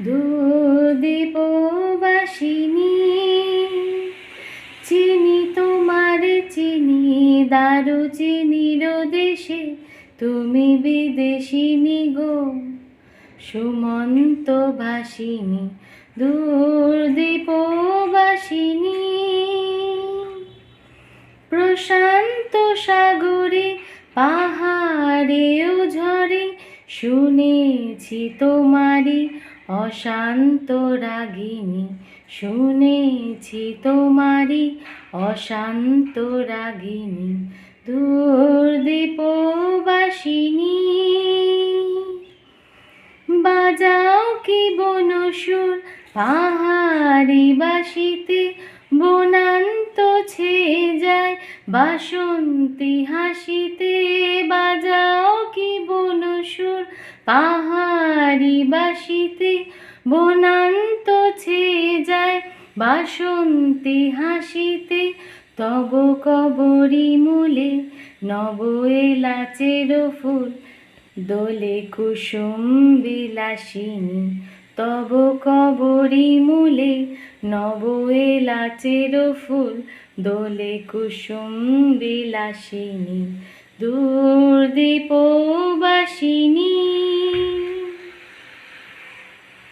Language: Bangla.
দূরদীপবাসিনী চিনি তোমার চিনি, দারুচিনির দেশে তুমি বিদেশিনী গো, সুমন্ত ভাসিনী দূরদীপবাসিনী। প্রশান্ত সাগরে পাহাড়েও ঝরে শুনেছি তোমারি অশান্ত রাগিনী, শুনেছি তোমারি অশান্ত রাগিনী দূরদীপবাসিনী। বাজাও কি বনসুর পাহাড়ি বাসিতে, বনান্ত ছেয়ে যায় বাসন্তী হাসিতে। বাজাও কি বনসুর পাহাড়ি বাসিতে, বনান্ত ছেয়ে যায় বাসন্তী হাসিতে। তব কবরী মূলে নব এলাচের ফুল, দোলে কুসুম বিলাসিনী। তব কবরী মূলে নব এলাচের ফুল, দোলে কুসুম বিলাসিনী দূরদীপবাসিনী।